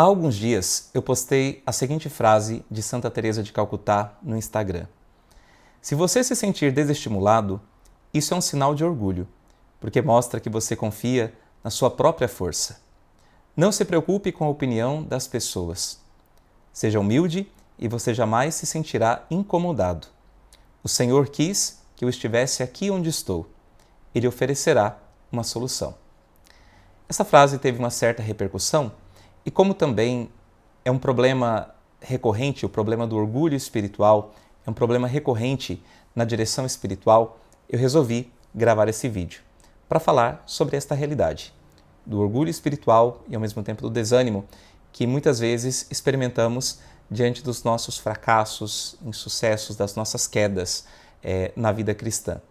Há alguns dias eu postei a seguinte frase de Santa Teresa de Calcutá no Instagram. Se você se sentir desestimulado, isso é um sinal de orgulho, porque mostra que você confia na sua própria força. Não se preocupe com a opinião das pessoas. Seja humilde e você jamais se sentirá incomodado. O Senhor quis que eu estivesse aqui onde estou. Ele oferecerá uma solução. Essa frase teve uma certa repercussão e como também é um problema recorrente, o problema do orgulho espiritual, é um problema recorrente na direção espiritual, eu resolvi gravar esse vídeo para falar sobre esta realidade, do orgulho espiritual e ao mesmo tempo do desânimo que muitas vezes experimentamos diante dos nossos fracassos, insucessos, das nossas quedas na vida cristã.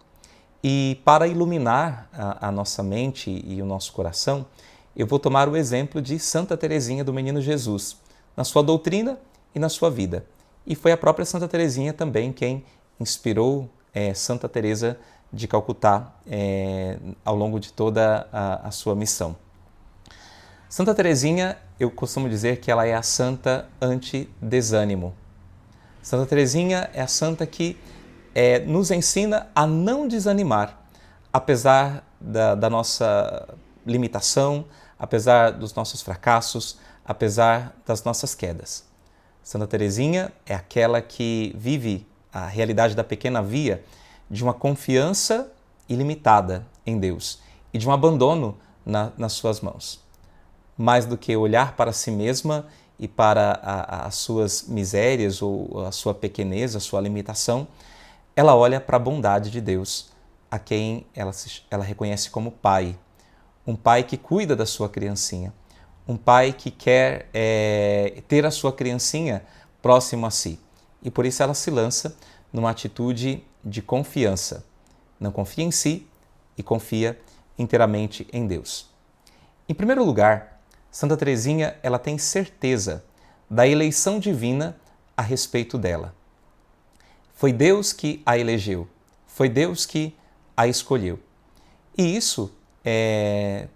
E para iluminar a nossa mente e o nosso coração, eu vou tomar o exemplo de Santa Teresinha do Menino Jesus, na sua doutrina e na sua vida. E foi a própria Santa Teresinha também quem inspirou Santa Teresa de Calcutá ao longo de toda a sua missão. Santa Teresinha, eu costumo dizer que ela é a santa anti-desânimo. Santa Teresinha é a santa que nos ensina a não desanimar, apesar da nossa limitação, apesar dos nossos fracassos, apesar das nossas quedas. Santa Teresinha é aquela que vive a realidade da pequena via de uma confiança ilimitada em Deus e de um abandono nas suas mãos. Mais do que olhar para si mesma e para as suas misérias ou a sua pequenez, a sua limitação, ela olha para a bondade de Deus, a quem ela reconhece como Pai. Um pai que cuida da sua criancinha, um pai que quer ter a sua criancinha próximo a si. E por isso ela se lança numa atitude de confiança. Não confia em si e confia inteiramente em Deus. Em primeiro lugar, Santa Teresinha ela tem certeza da eleição divina a respeito dela. Foi Deus que a elegeu, foi Deus que a escolheu. E isso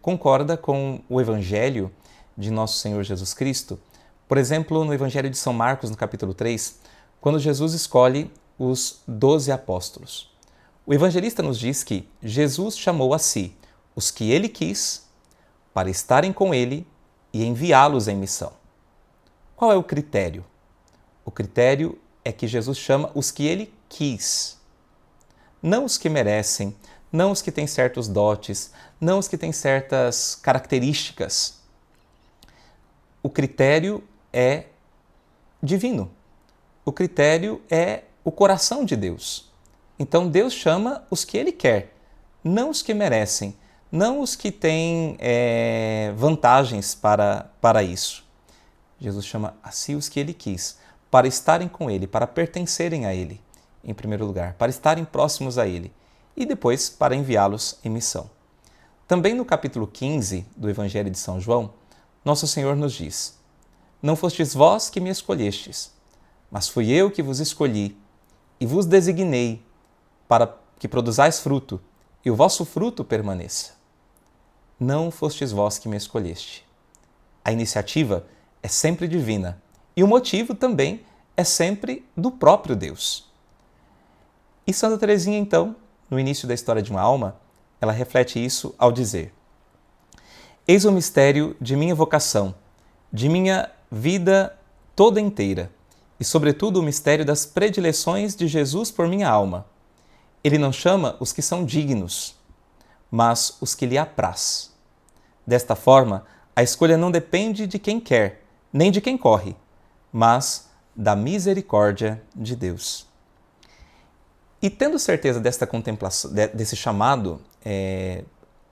concorda com o Evangelho de Nosso Senhor Jesus Cristo. Por exemplo, no Evangelho de São Marcos, no capítulo 3, quando Jesus escolhe os 12 apóstolos. O evangelista nos diz que Jesus chamou a si os que ele quis para estarem com ele e enviá-los em missão. Qual é o critério? O critério é que Jesus chama os que ele quis, não os que merecem, não os que têm certos dotes, não os que têm certas características. O critério é divino. O critério é o coração de Deus. Então Deus chama os que Ele quer, não os que merecem, não os que têm vantagens para isso. Jesus chama a si os que Ele quis, para estarem com Ele, para pertencerem a Ele, em primeiro lugar, para estarem próximos a Ele, e depois para enviá-los em missão. Também no capítulo 15 do Evangelho de São João, Nosso Senhor nos diz: Não fostes vós que me escolhestes, mas fui eu que vos escolhi e vos designei para que produzais fruto e o vosso fruto permaneça. Não fostes vós que me escolheste. A iniciativa é sempre divina e o motivo também é sempre do próprio Deus. E Santa Teresinha, então, no início da história de uma alma, ela reflete isso ao dizer: Eis o mistério de minha vocação, de minha vida toda inteira, e sobretudo o mistério das predileções de Jesus por minha alma. Ele não chama os que são dignos, mas os que lhe apraz. Desta forma, a escolha não depende de quem quer, nem de quem corre, mas da misericórdia de Deus. E tendo certeza desta contemplação, desse chamado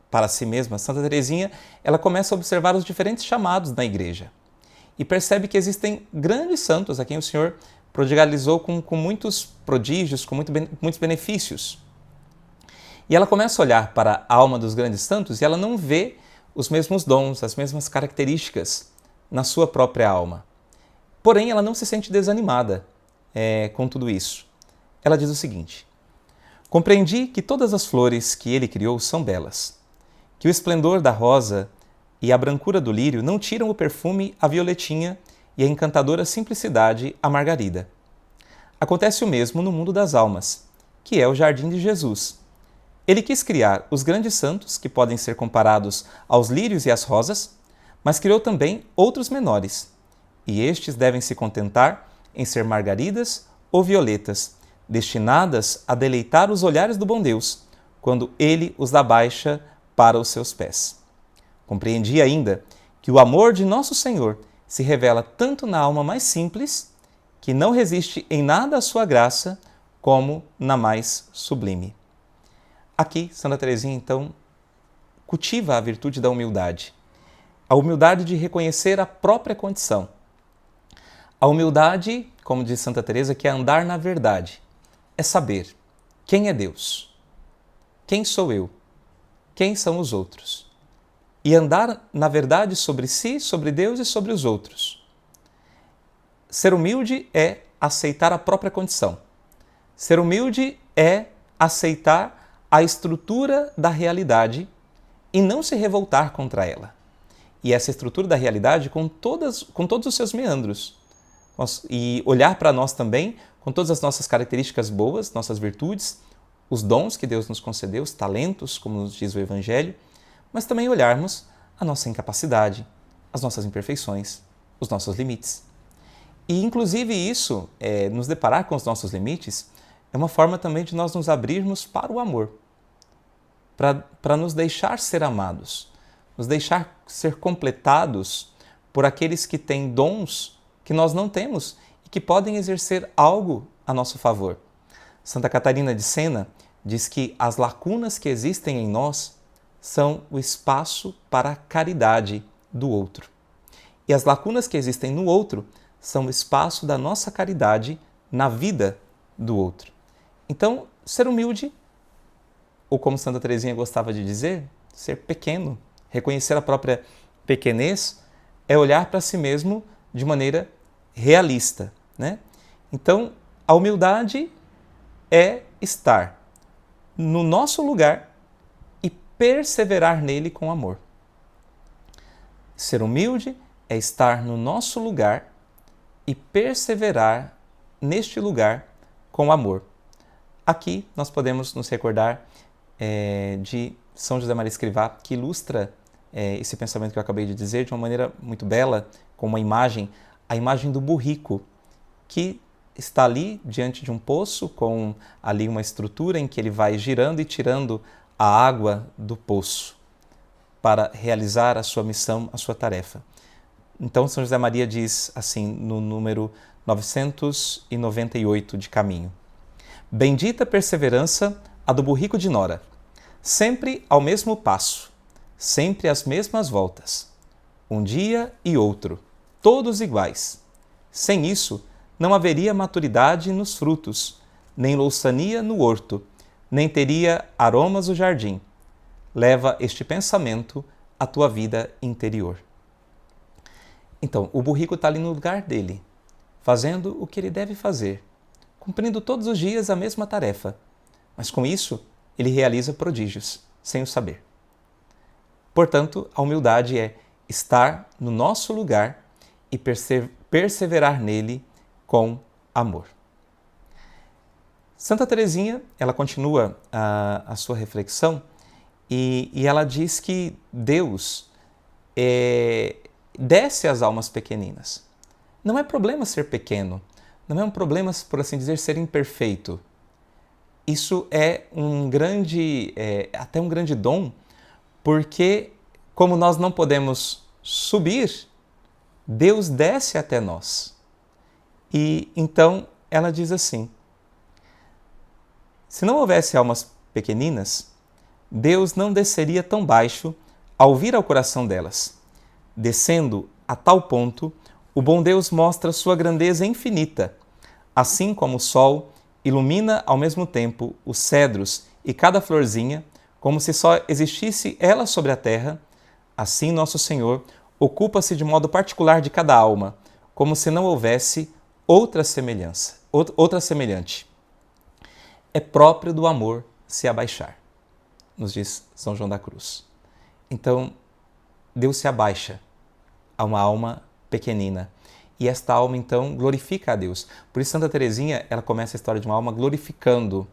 para si mesma, Santa Teresinha ela começa a observar os diferentes chamados na igreja e percebe que existem grandes santos a quem o Senhor prodigalizou com muitos prodígios, com muitos benefícios. E ela começa a olhar para a alma dos grandes santos e ela não vê os mesmos dons, as mesmas características na sua própria alma. Porém, ela não se sente desanimada com tudo isso. Ela diz o seguinte: Compreendi que todas as flores que ele criou são belas, que o esplendor da rosa e a brancura do lírio não tiram o perfume à violetinha e a encantadora simplicidade à margarida. Acontece o mesmo no mundo das almas, que é o jardim de Jesus. Ele quis criar os grandes santos, que podem ser comparados aos lírios e às rosas, mas criou também outros menores, e estes devem se contentar em ser margaridas ou violetas, destinadas a deleitar os olhares do bom Deus, quando Ele os dá baixa para os seus pés. Compreendi ainda que o amor de Nosso Senhor se revela tanto na alma mais simples, que não resiste em nada à sua graça, como na mais sublime. Aqui, Santa Teresinha, então, cultiva a virtude da humildade. A humildade de reconhecer a própria condição. A humildade, como diz Santa Teresa, que é andar na verdade. É saber quem é Deus, quem sou eu, quem são os outros. E andar na verdade sobre si, sobre Deus e sobre os outros. Ser humilde é aceitar a própria condição. Ser humilde é aceitar a estrutura da realidade e não se revoltar contra ela. E essa estrutura da realidade com todos os seus meandros. E olhar para nós também com todas as nossas características boas, nossas virtudes, os dons que Deus nos concedeu, os talentos, como nos diz o Evangelho, mas também olharmos a nossa incapacidade, as nossas imperfeições, os nossos limites. E, inclusive, isso, nos deparar com os nossos limites, é uma forma também de nós nos abrirmos para o amor, para nos deixar ser amados, nos deixar ser completados por aqueles que têm dons que nós não temos e que podem exercer algo a nosso favor. Santa Catarina de Sena diz que as lacunas que existem em nós são o espaço para a caridade do outro. E as lacunas que existem no outro são o espaço da nossa caridade na vida do outro. Então, ser humilde, ou como Santa Teresinha gostava de dizer, ser pequeno, reconhecer a própria pequenez, é olhar para si mesmo de maneira realista, né? Então, a humildade é estar no nosso lugar e perseverar nele com amor. Ser humilde é estar no nosso lugar e perseverar neste lugar com amor. Aqui nós podemos nos recordar de São José Maria Escrivá, que ilustra esse pensamento que eu acabei de dizer de uma maneira muito bela, com uma imagem, a imagem do burrico, que está ali diante de um poço, com ali uma estrutura em que ele vai girando e tirando a água do poço para realizar a sua missão, a sua tarefa. Então, São José Maria diz assim, no número 998 de Caminho: Bendita perseverança a do burrico de Nora, sempre ao mesmo passo, sempre às mesmas voltas, um dia e outro, todos iguais. Sem isso, não haveria maturidade nos frutos, nem louçania no horto, nem teria aromas o jardim. Leva este pensamento à tua vida interior. Então, o burrico está ali no lugar dele, fazendo o que ele deve fazer, cumprindo todos os dias a mesma tarefa, mas com isso ele realiza prodígios, sem o saber. Portanto, a humildade é estar no nosso lugar e perseverar nele com amor. Santa Teresinha, ela continua a sua reflexão e ela diz que Deus desce às almas pequeninas. Não é problema ser pequeno, não é um problema, por assim dizer, ser imperfeito. Isso é até um grande dom, porque como nós não podemos subir, Deus desce até nós. E então ela diz assim: se não houvesse almas pequeninas, Deus não desceria tão baixo ao vir ao coração delas. Descendo a tal ponto, o bom Deus mostra sua grandeza infinita, assim como o sol ilumina ao mesmo tempo os cedros e cada florzinha, como se só existisse ela sobre a terra, assim Nosso Senhor ocupa-se de modo particular de cada alma, como se não houvesse outra semelhante. É próprio do amor se abaixar, nos diz São João da Cruz. Então, Deus se abaixa a uma alma pequenina. E esta alma, então, glorifica a Deus. Por isso, Santa Teresinha, ela começa a história de uma alma glorificando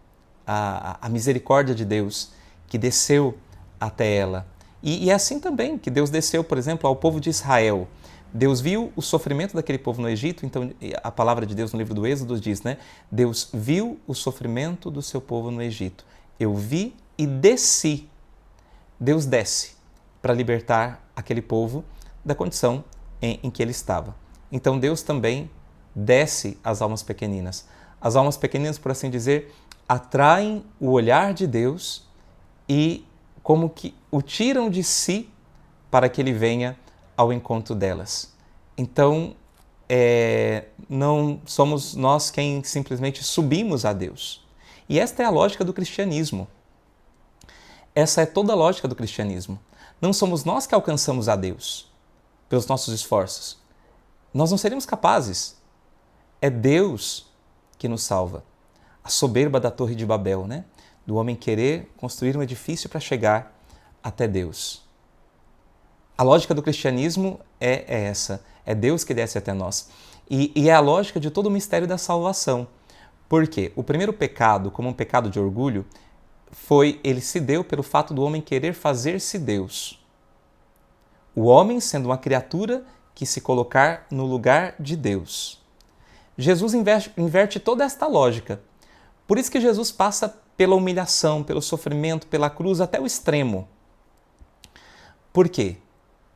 a misericórdia de Deus que desceu até ela. E é assim também que Deus desceu, por exemplo, ao povo de Israel. Deus viu o sofrimento daquele povo no Egito, então a palavra de Deus no livro do Êxodo diz, né? Deus viu o sofrimento do seu povo no Egito. Eu vi e desci. Deus desce para libertar aquele povo da condição em que ele estava. Então Deus também desce às almas pequeninas. As almas pequeninas, por assim dizer, atraem o olhar de Deus e como que o tiram de si para que ele venha ao encontro delas. Então, não somos nós quem simplesmente subimos a Deus. E esta é a lógica do cristianismo. Essa é toda a lógica do cristianismo. Não somos nós que alcançamos a Deus pelos nossos esforços. Nós não seríamos capazes. É Deus que nos salva. A soberba da Torre de Babel, né? Do homem querer construir um edifício para chegar até Deus. A lógica do cristianismo é essa. É Deus que desce até nós. E é a lógica de todo o mistério da salvação. Por quê? O primeiro pecado, como um pecado de orgulho, ele se deu pelo fato do homem querer fazer-se Deus. O homem sendo uma criatura que se colocar no lugar de Deus. Jesus inverte toda esta lógica. Por isso que Jesus passa pela humilhação, pelo sofrimento, pela cruz, até o extremo. Por quê?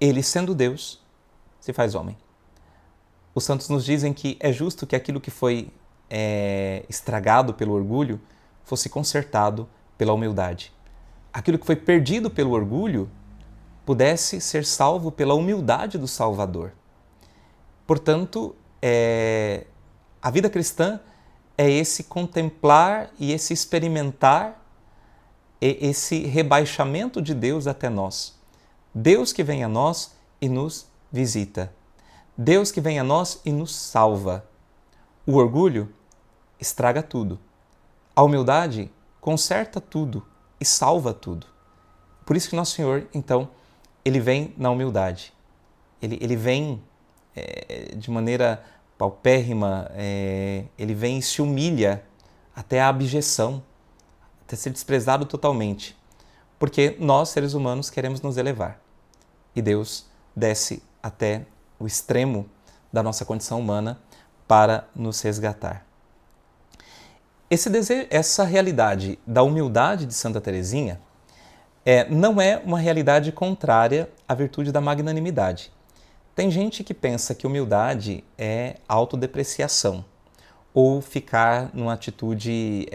Ele, sendo Deus, se faz homem. Os santos nos dizem que é justo que aquilo que foi estragado pelo orgulho fosse consertado pela humildade. Aquilo que foi perdido pelo orgulho pudesse ser salvo pela humildade do Salvador. Portanto, a vida cristã é esse contemplar e esse experimentar, esse rebaixamento de Deus até nós. Deus que vem a nós e nos visita. Deus que vem a nós e nos salva. O orgulho estraga tudo. A humildade conserta tudo e salva tudo. Por isso que Nosso Senhor, então, Ele vem na humildade. Ele vem de maneira paupérrima, Ele vem e se humilha até a abjeção, até ser desprezado totalmente. Porque nós, seres humanos, queremos nos elevar. E Deus desce até o extremo da nossa condição humana para nos resgatar. Essa realidade da humildade de Santa Teresinha não é uma realidade contrária à virtude da magnanimidade. Tem gente que pensa que humildade é autodepreciação ou ficar numa atitude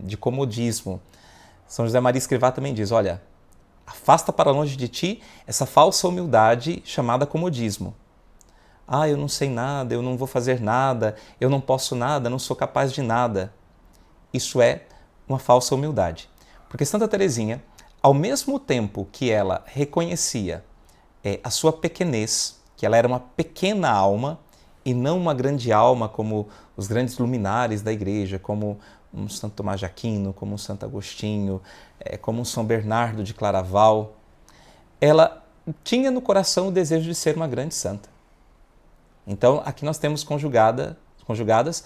de comodismo. São José Maria Escrivá também diz, olha, afasta para longe de ti essa falsa humildade chamada comodismo. Ah, eu não sei nada, eu não vou fazer nada, eu não posso nada, não sou capaz de nada. Isso é uma falsa humildade. Porque Santa Teresinha, ao mesmo tempo que ela reconhecia a sua pequenez, que ela era uma pequena alma e não uma grande alma como os grandes luminares da igreja, como um Santo Tomás de Aquino, como um Santo Agostinho, como um São Bernardo de Claraval, ela tinha no coração o desejo de ser uma grande santa. Então, aqui nós temos conjugadas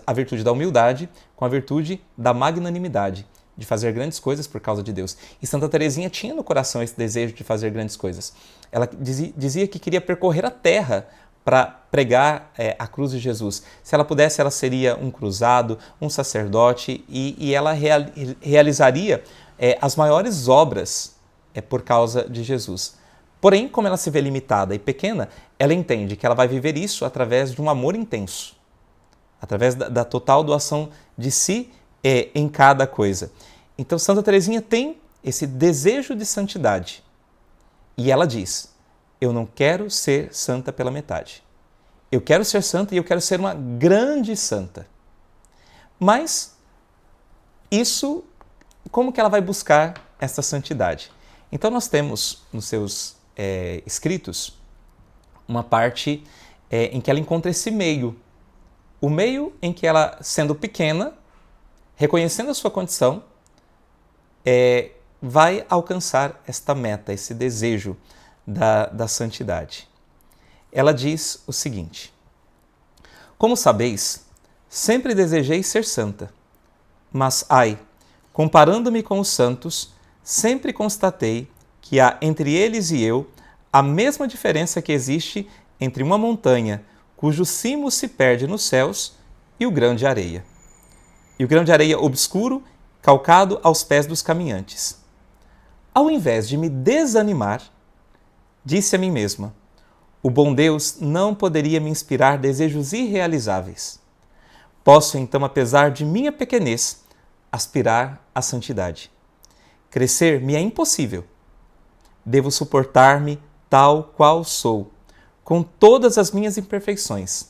a virtude da humildade com a virtude da magnanimidade, de fazer grandes coisas por causa de Deus. E Santa Teresinha tinha no coração esse desejo de fazer grandes coisas. Ela dizia que queria percorrer a terra para pregar a cruz de Jesus. Se ela pudesse, ela seria um cruzado, um sacerdote e ela realizaria as maiores obras por causa de Jesus. Porém, como ela se vê limitada e pequena, ela entende que ela vai viver isso através de um amor intenso, através da total doação de si em cada coisa. Então, Santa Teresinha tem esse desejo de santidade. E ela diz, eu não quero ser santa pela metade. Eu quero ser santa e eu quero ser uma grande santa. Mas, isso, como que ela vai buscar essa santidade? Então, nós temos nos seus escritos uma parte em que ela encontra esse meio. O meio em que ela, sendo pequena, reconhecendo a sua condição, vai alcançar esta meta, esse desejo da santidade. Ela diz o seguinte: como sabeis, sempre desejei ser santa, mas, ai, comparando-me com os santos, sempre constatei que há entre eles e eu a mesma diferença que existe entre uma montanha cujo cimo se perde nos céus e o grão de areia. E o grão de areia obscuro, calcado aos pés dos caminhantes. Ao invés de me desanimar, disse a mim mesma: o bom Deus não poderia me inspirar desejos irrealizáveis. Posso então, apesar de minha pequenez, aspirar à santidade. Crescer me é impossível. Devo suportar-me tal qual sou, com todas as minhas imperfeições.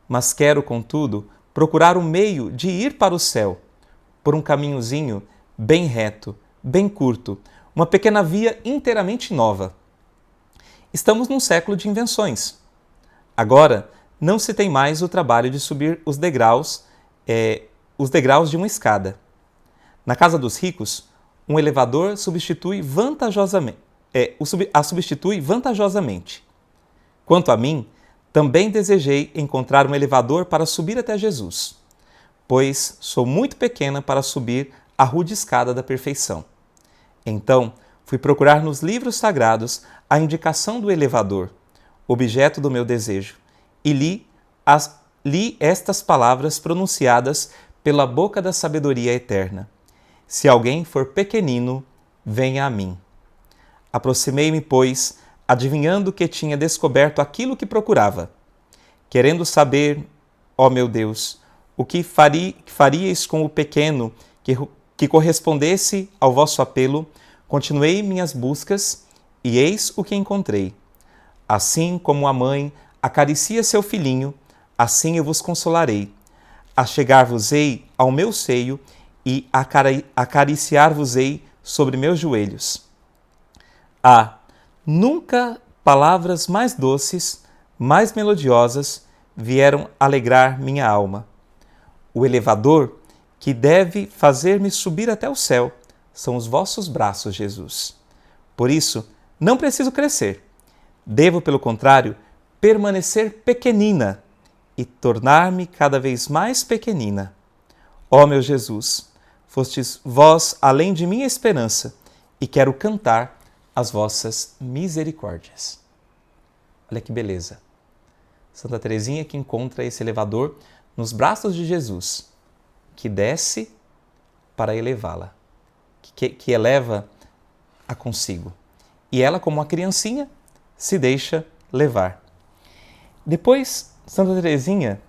Mas quero, contudo, procurar o meio de ir para o céu, por um caminhozinho bem reto, bem curto, uma pequena via inteiramente nova. Estamos num século de invenções. Agora, não se tem mais o trabalho de subir os degraus de uma escada. Na casa dos ricos, um elevador a substitui vantajosamente. Quanto a mim, também desejei encontrar um elevador para subir até Jesus, pois sou muito pequena para subir a rude escada da perfeição. Então, fui procurar nos livros sagrados a indicação do elevador, objeto do meu desejo, e li estas palavras pronunciadas pela boca da sabedoria eterna: se alguém for pequenino, venha a mim. Aproximei-me, pois, adivinhando que tinha descoberto aquilo que procurava. Querendo saber, ó meu Deus, o que faríeis com o pequeno que correspondesse ao vosso apelo, continuei minhas buscas e eis o que encontrei. Assim como a mãe acaricia seu filhinho, assim eu vos consolarei. Achegar-vos-ei ao meu seio e acariciar-vos-ei sobre meus joelhos. Ah, nunca palavras mais doces, mais melodiosas vieram alegrar minha alma. O elevador que deve fazer-me subir até o céu são os vossos braços, Jesus. Por isso, não preciso crescer. Devo, pelo contrário, permanecer pequenina e tornar-me cada vez mais pequenina. Ó meu Jesus, fostes vós além de minha esperança e quero cantar as vossas misericórdias. Olha que beleza. Santa Teresinha que encontra esse elevador nos braços de Jesus, que desce para elevá-la, que eleva a consigo. E ela, como uma criancinha, se deixa levar. Depois, Santa Teresinha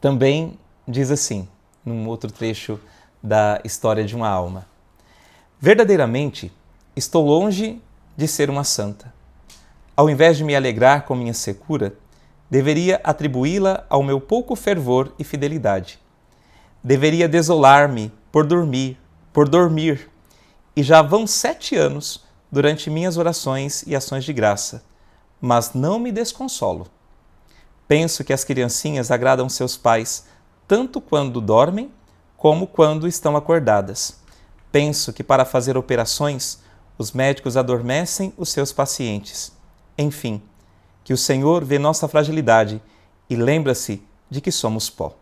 também diz assim, num outro trecho da História de uma Alma: verdadeiramente, estou longe de ser uma santa. Ao invés de me alegrar com minha secura, deveria atribuí-la ao meu pouco fervor e fidelidade. Deveria desolar-me por dormir, e já vão 7 anos durante minhas orações e ações de graça, mas não me desconsolo. Penso que as criancinhas agradam seus pais tanto quando dormem como quando estão acordadas. Penso que para fazer operações, os médicos adormecem os seus pacientes. Enfim, que o Senhor vê nossa fragilidade e lembra-se de que somos pó.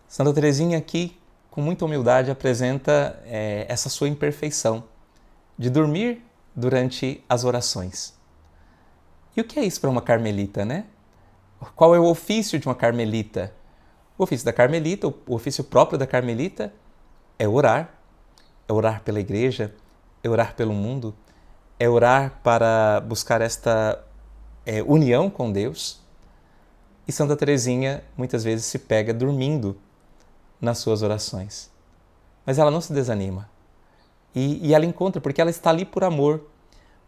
Santa Teresinha aqui, com muita humildade, apresenta essa sua imperfeição de dormir durante as orações. E o que é isso para uma carmelita, né? Qual é o ofício de uma carmelita? O ofício da carmelita, o ofício próprio da carmelita é orar pela igreja, é orar pelo mundo, é orar para buscar esta união com Deus. E Santa Teresinha muitas vezes se pega dormindo nas suas orações. Mas ela não se desanima. E ela encontra, porque ela está ali por amor,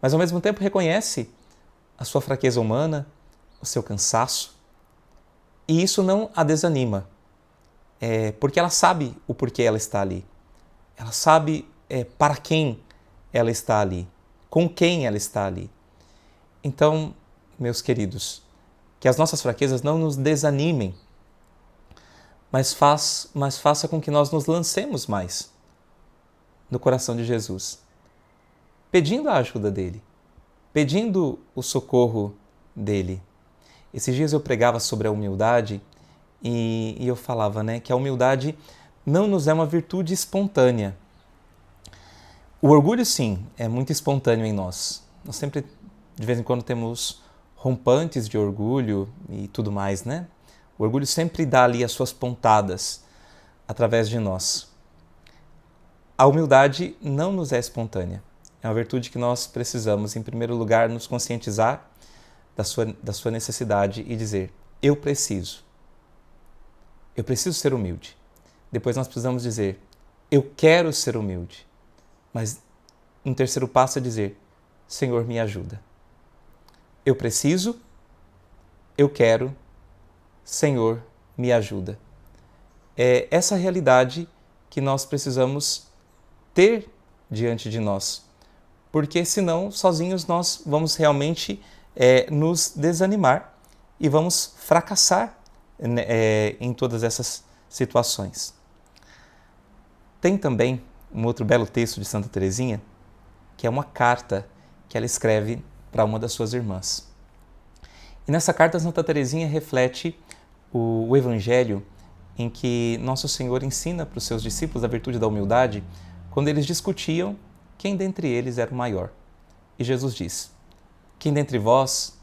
mas ao mesmo tempo reconhece a sua fraqueza humana, o seu cansaço, e isso não a desanima, porque ela sabe o porquê ela está ali. Ela sabe para quem ela está ali, com quem ela está ali. Então, meus queridos, que as nossas fraquezas não nos desanimem, mas faça com que nós nos lancemos mais no coração de Jesus, pedindo a ajuda dele, pedindo o socorro dele. Esses dias eu pregava sobre a humildade e eu falava, né, que a humildade não nos é uma virtude espontânea. O orgulho, sim, é muito espontâneo em nós. Nós sempre, de vez em quando, temos rompantes de orgulho e tudo mais, né? O orgulho sempre dá ali as suas pontadas através de nós. A humildade não nos é espontânea. É uma virtude que nós precisamos, em primeiro lugar, nos conscientizar da sua necessidade e dizer, eu preciso ser humilde. Depois nós precisamos dizer, eu quero ser humilde. Mas um terceiro passo é dizer, Senhor, me ajuda. Eu preciso, eu quero, Senhor, me ajuda. É essa realidade que nós precisamos ter diante de nós, porque senão, sozinhos, nós vamos realmente nos desanimar e vamos fracassar em todas essas situações. Tem também um outro belo texto de Santa Teresinha, que é uma carta que ela escreve para uma das suas irmãs. E nessa carta, Santa Teresinha reflete o Evangelho em que Nosso Senhor ensina para os seus discípulos a virtude da humildade quando eles discutiam quem dentre eles era o maior. E Jesus diz, quem dentre vós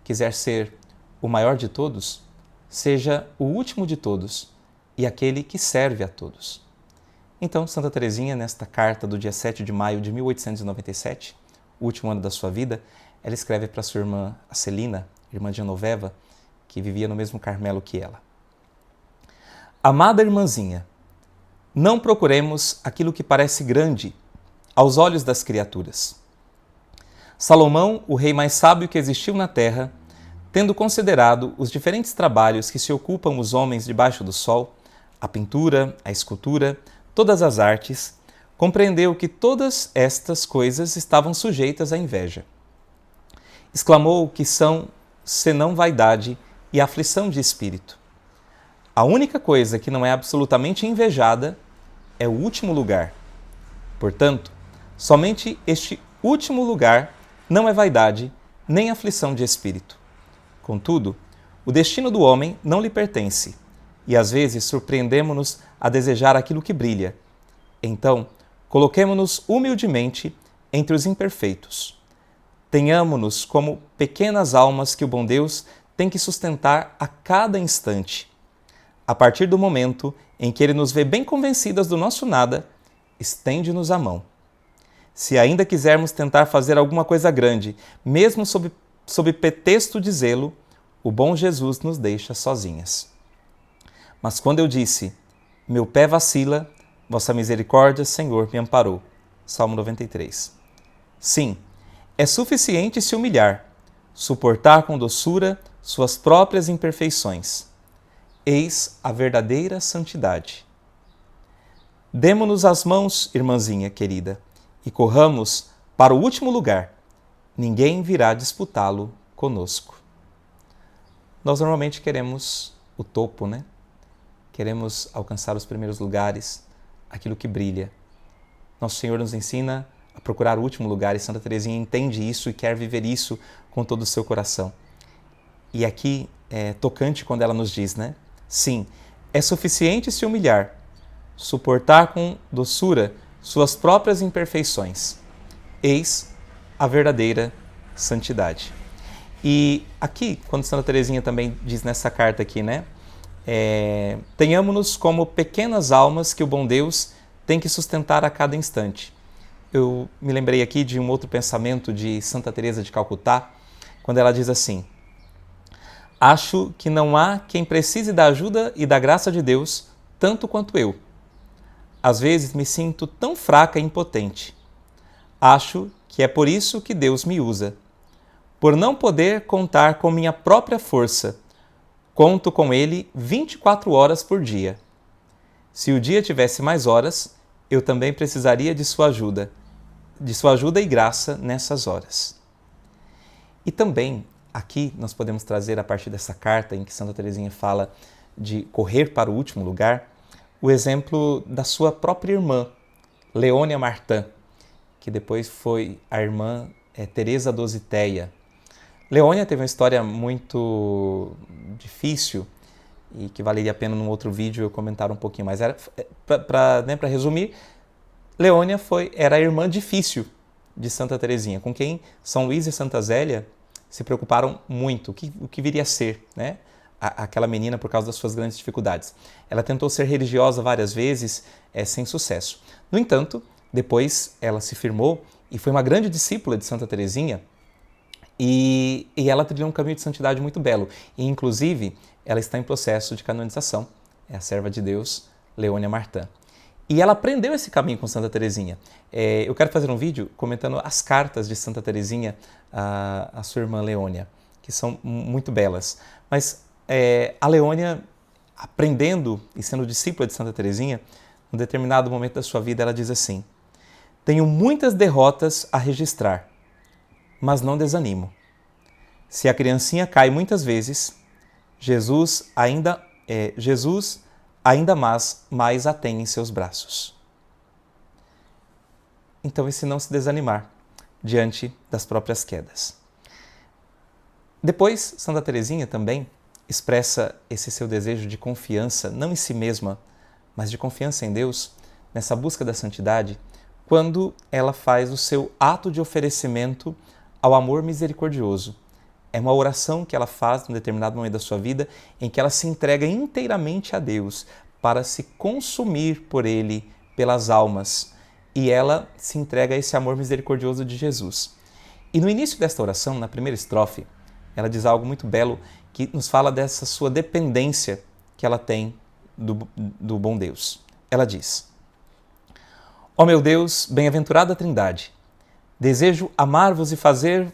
quiser ser o maior de todos, seja o último de todos e aquele que serve a todos. Então, Santa Teresinha, nesta carta do dia 7 de maio de 1897, o último ano da sua vida, ela escreve para sua irmã, a Celina, irmã de Genoveva, que vivia no mesmo Carmelo que ela. Amada irmãzinha, não procuremos aquilo que parece grande aos olhos das criaturas. Salomão, o rei mais sábio que existiu na terra, tendo considerado os diferentes trabalhos que se ocupam os homens debaixo do sol, a pintura, a escultura, todas as artes, compreendeu que todas estas coisas estavam sujeitas à inveja. Exclamou que são senão vaidade e aflição de espírito. A única coisa que não é absolutamente invejada é o último lugar. Portanto, somente este último lugar não é vaidade nem aflição de espírito. Contudo, o destino do homem não lhe pertence, e às vezes surpreendemo-nos a desejar aquilo que brilha. Então, coloquemo-nos humildemente entre os imperfeitos. Tenhamo-nos como pequenas almas que o bom Deus tem que sustentar a cada instante. A partir do momento em que Ele nos vê bem convencidas do nosso nada, estende-nos a mão. Se ainda quisermos tentar fazer alguma coisa grande, mesmo sob pretexto de zelo, o bom Jesus nos deixa sozinhas. Mas quando eu disse, meu pé vacila, vossa misericórdia, Senhor, me amparou. Salmo 93. Sim, é suficiente se humilhar, suportar com doçura suas próprias imperfeições. Eis a verdadeira santidade. Demo-nos as mãos, irmãzinha querida, e corramos para o último lugar. Ninguém virá disputá-lo conosco. Nós normalmente queremos o topo, né? Queremos alcançar os primeiros lugares, aquilo que brilha. Nosso Senhor nos ensina a procurar o último lugar e Santa Teresinha entende isso e quer viver isso com todo o seu coração. E aqui é tocante quando ela nos diz, né? Sim, é suficiente se humilhar, suportar com doçura suas próprias imperfeições. Eis a verdadeira santidade. E aqui, quando Santa Teresinha também diz nessa carta aqui, né? Tenhamo-nos como pequenas almas que o bom Deus tem que sustentar a cada instante. Eu me lembrei aqui de um outro pensamento de Santa Teresa de Calcutá, quando ela diz assim, acho que não há quem precise da ajuda e da graça de Deus tanto quanto eu. Às vezes me sinto tão fraca e impotente. Acho que é por isso que Deus me usa. Por não poder contar com minha própria força, conto com Ele 24 horas por dia. Se o dia tivesse mais horas, eu também precisaria de sua ajuda e graça nessas horas. E também, aqui nós podemos trazer, a partir dessa carta em que Santa Teresinha fala de correr para o último lugar, o exemplo da sua própria irmã, Leônia Martã, que depois foi a irmã Teresa Dositeia. Leônia teve uma história muito difícil e que valeria a pena num outro vídeo eu comentar um pouquinho mais. Para resumir, Leônia era a irmã difícil de Santa Teresinha, com quem São Luís e Santa Zélia se preocuparam muito, o que viria a ser, né? Aquela menina por causa das suas grandes dificuldades. Ela tentou ser religiosa várias vezes, sem sucesso. No entanto, depois ela se firmou e foi uma grande discípula de Santa Teresinha e ela trilhou um caminho de santidade muito belo. E, inclusive, ela está em processo de canonização. É a serva de Deus, Leônia Martã. E ela aprendeu esse caminho com Santa Teresinha. Eu quero fazer um vídeo comentando as cartas de Santa Teresinha à sua irmã Leônia, que são muito belas. Mas a Leônia, aprendendo e sendo discípula de Santa Teresinha, num determinado momento da sua vida, ela diz assim: tenho muitas derrotas a registrar, mas não desanimo. Se a criancinha cai muitas vezes, Jesus ainda mais a tem em seus braços. Então, esse não se desanimar diante das próprias quedas. Depois, Santa Teresinha também expressa esse seu desejo de confiança, não em si mesma, mas de confiança em Deus, nessa busca da santidade, quando ela faz o seu ato de oferecimento ao amor misericordioso. É uma oração que ela faz em um determinado momento da sua vida, em que ela se entrega inteiramente a Deus para se consumir por Ele, pelas almas, e ela se entrega a esse amor misericordioso de Jesus. E no início desta oração, na primeira estrofe, ela diz algo muito belo que nos fala dessa sua dependência que ela tem do bom Deus. Ela diz: ó meu Deus, bem-aventurada Trindade, desejo amar-vos e fazer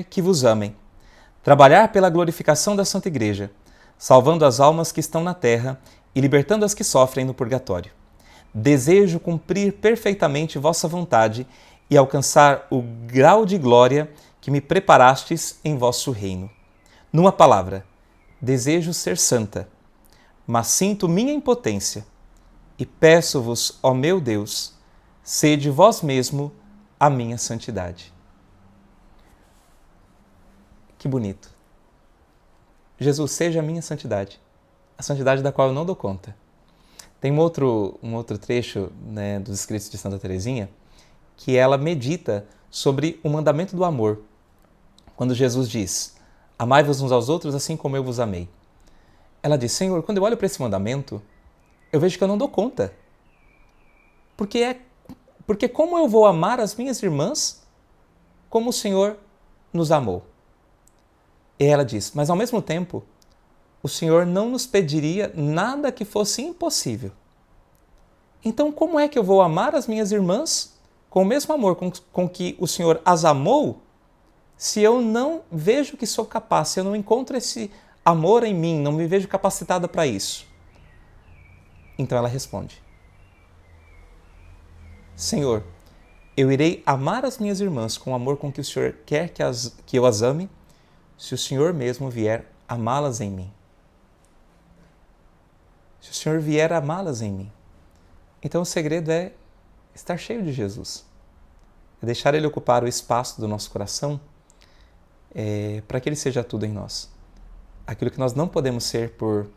que vos amem, trabalhar pela glorificação da Santa Igreja, salvando as almas que estão na terra e libertando as que sofrem no purgatório. Desejo cumprir perfeitamente vossa vontade e alcançar o grau de glória que me preparastes em vosso reino. Numa palavra, desejo ser santa, mas sinto minha impotência e peço-vos, ó meu Deus, sede vós mesmo a minha santidade. Que bonito. Jesus, seja a minha santidade, a santidade da qual eu não dou conta. Tem um outro trecho, né, dos escritos de Santa Teresinha, que ela medita sobre o mandamento do amor. Quando Jesus diz: amai-vos uns aos outros assim como eu vos amei. Ela diz: Senhor, quando eu olho para esse mandamento, eu vejo que eu não dou conta. Porque como eu vou amar as minhas irmãs como o Senhor nos amou? E ela diz: mas ao mesmo tempo, o Senhor não nos pediria nada que fosse impossível. Então, como é que eu vou amar as minhas irmãs com o mesmo amor com que o Senhor as amou, se eu não vejo que sou capaz, se eu não encontro esse amor em mim, não me vejo capacitada para isso? Então ela responde: Senhor, eu irei amar as minhas irmãs com o amor com que o Senhor quer que eu as ame, se o Senhor mesmo vier amá-las em mim. Se o Senhor vier amá-las em mim. Então o segredo é estar cheio de Jesus. É deixar Ele ocupar o espaço do nosso coração para que Ele seja tudo em nós. Aquilo que nós não podemos ser por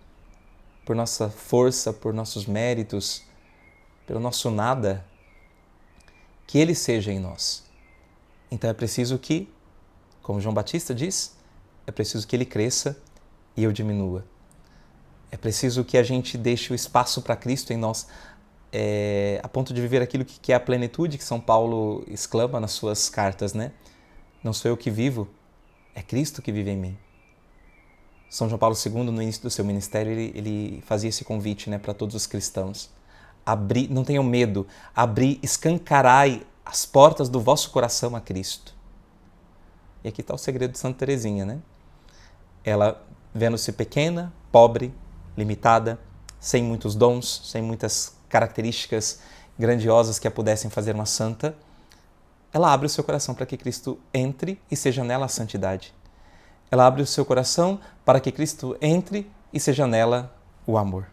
nossa força, por nossos méritos, pelo nosso nada, que Ele seja em nós. Então é preciso que, como João Batista diz, é preciso que Ele cresça e eu diminua. É preciso que a gente deixe o espaço para Cristo em nós, a ponto de viver aquilo que é a plenitude que São Paulo exclama nas suas cartas, né? Não sou eu que vivo, é Cristo que vive em mim. São João Paulo II, no início do seu ministério, ele fazia esse convite, né, para todos os cristãos. Não tenham medo, escancarai as portas do vosso coração a Cristo. E aqui está o segredo de Santa Teresinha, né? Ela, vendo-se pequena, pobre, limitada, sem muitos dons, sem muitas características grandiosas que a pudessem fazer uma santa, ela abre o seu coração para que Cristo entre e seja nela a santidade. Ela abre o seu coração para que Cristo entre e seja nela o amor.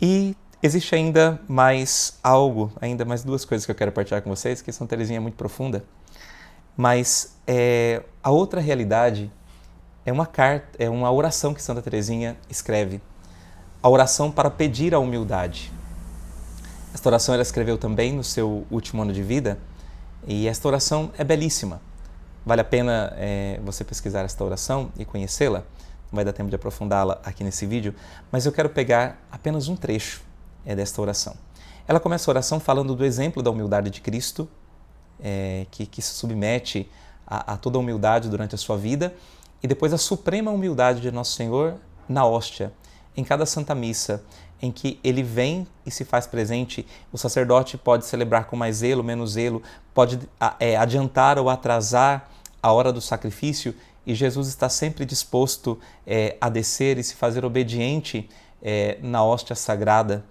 E existe ainda mais algo, ainda mais duas coisas que eu quero partilhar com vocês, que Santa Teresinha é muito profunda, mas a outra realidade é uma carta, é uma oração que Santa Teresinha escreve, a oração para pedir a humildade. Esta oração ela escreveu também no seu último ano de vida, e esta oração é belíssima. Vale a pena você pesquisar esta oração e conhecê-la. Não vai dar tempo de aprofundá-la aqui nesse vídeo, mas eu quero pegar apenas um trecho desta oração. Ela começa a oração falando do exemplo da humildade de Cristo, que se submete a toda a humildade durante a sua vida, e depois a suprema humildade de Nosso Senhor na hóstia, em cada Santa Missa, em que Ele vem e se faz presente. O sacerdote pode celebrar com mais zelo, menos zelo, pode adiantar ou atrasar a hora do sacrifício, e Jesus está sempre disposto a descer e se fazer obediente na hóstia sagrada.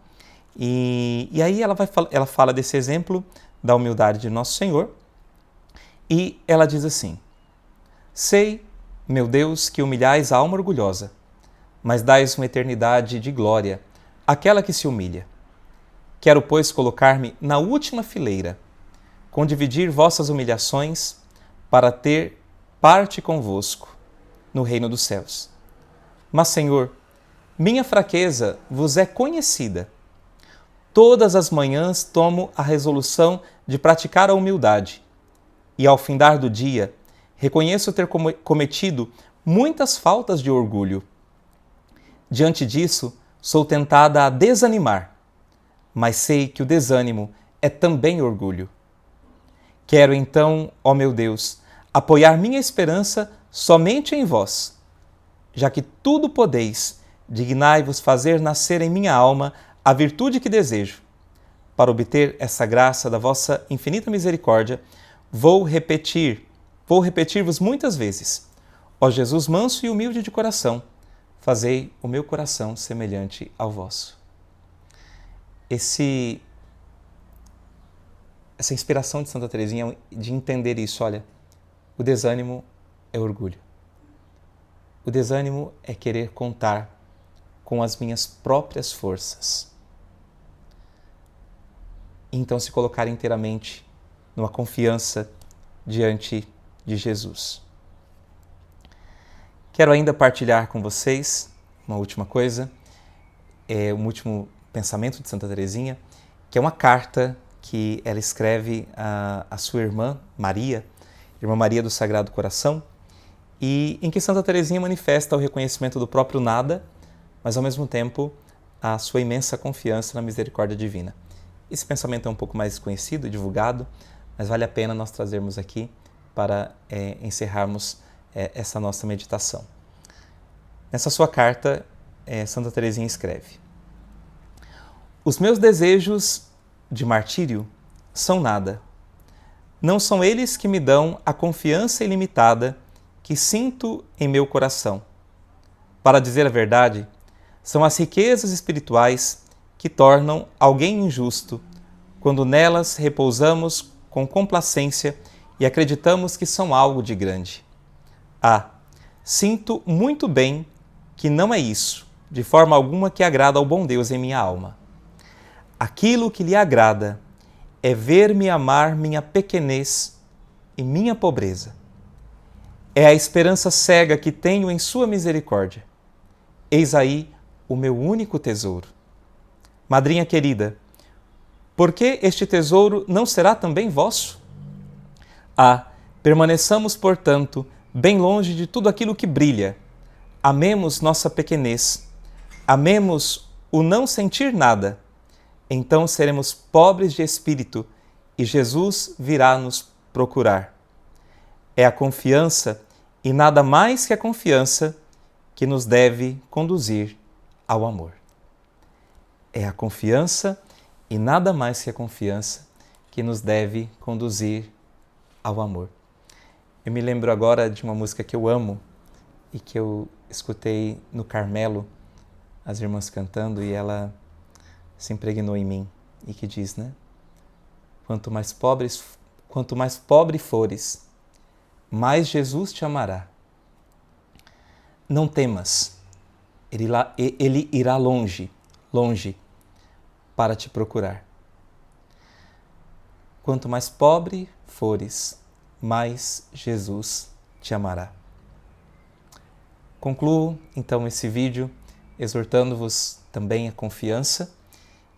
E aí ela fala desse exemplo da humildade de Nosso Senhor, e ela diz assim: sei, meu Deus, que humilhais a alma orgulhosa, mas dais uma eternidade de glória àquela que se humilha. Quero, pois, colocar-me na última fileira, com dividir vossas humilhações, para ter parte convosco no reino dos céus. Mas, Senhor, minha fraqueza vos é conhecida. Todas as manhãs tomo a resolução de praticar a humildade, e ao findar do dia, reconheço ter cometido muitas faltas de orgulho. Diante disso, sou tentada a desanimar, mas sei que o desânimo é também orgulho. Quero então, ó meu Deus, apoiar minha esperança somente em vós. Já que tudo podeis, dignai-vos fazer nascer em minha alma a virtude que desejo. Para obter essa graça da vossa infinita misericórdia, vou repetir-vos muitas vezes: ó Jesus manso e humilde de coração, fazei o meu coração semelhante ao vosso. Essa inspiração de Santa Teresinha de entender isso, olha, o desânimo é orgulho. O desânimo é querer contar com as minhas próprias forças. Então se colocar inteiramente numa confiança diante de Jesus. Quero ainda partilhar com vocês uma última coisa, um último pensamento de Santa Teresinha, que é uma carta que ela escreve à sua irmã Maria do Sagrado Coração, e em que Santa Teresinha manifesta o reconhecimento do próprio nada, mas ao mesmo tempo a sua imensa confiança na misericórdia divina. Esse pensamento é um pouco mais conhecido e divulgado, mas vale a pena nós trazermos aqui para encerrarmos essa nossa meditação. Nessa sua carta, Santa Teresinha escreve: os meus desejos de martírio são nada. Não são eles que me dão a confiança ilimitada que sinto em meu coração. Para dizer a verdade, são as riquezas espirituais que tornam alguém injusto, quando nelas repousamos com complacência e acreditamos que são algo de grande. Sinto muito bem que não é isso, de forma alguma, que agrada ao bom Deus em minha alma. Aquilo que lhe agrada é ver-me amar minha pequenez e minha pobreza. É a esperança cega que tenho em sua misericórdia. Eis aí o meu único tesouro. Madrinha querida, por que este tesouro não será também vosso? Permaneçamos, portanto, bem longe de tudo aquilo que brilha. Amemos nossa pequenez. Amemos o não sentir nada. Então seremos pobres de espírito e Jesus virá nos procurar. É a confiança, e nada mais que a confiança, que nos deve conduzir ao amor. É a confiança, e nada mais que a confiança, que nos deve conduzir ao amor. Eu me lembro agora de uma música que eu amo e que eu escutei no Carmelo, as irmãs cantando, e ela se impregnou em mim, e que diz, né? Quanto mais pobre fores, mais Jesus te amará. Não temas, ele irá longe, longe, para te procurar. Quanto mais pobre fores, mais Jesus te amará. Concluo então esse vídeo exortando-vos também a confiança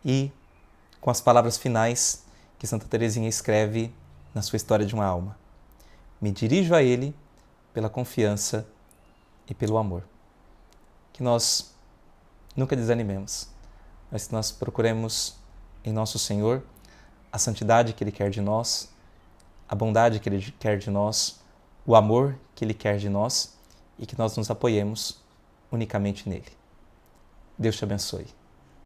e com as palavras finais que Santa Teresinha escreve na sua História de uma Alma. Me dirijo a Ele pela confiança e pelo amor. Que nós nunca desanimemos, mas que nós procuremos em nosso Senhor a santidade que Ele quer de nós, a bondade que Ele quer de nós, o amor que Ele quer de nós e que nós nos apoiemos unicamente nele. Deus te abençoe.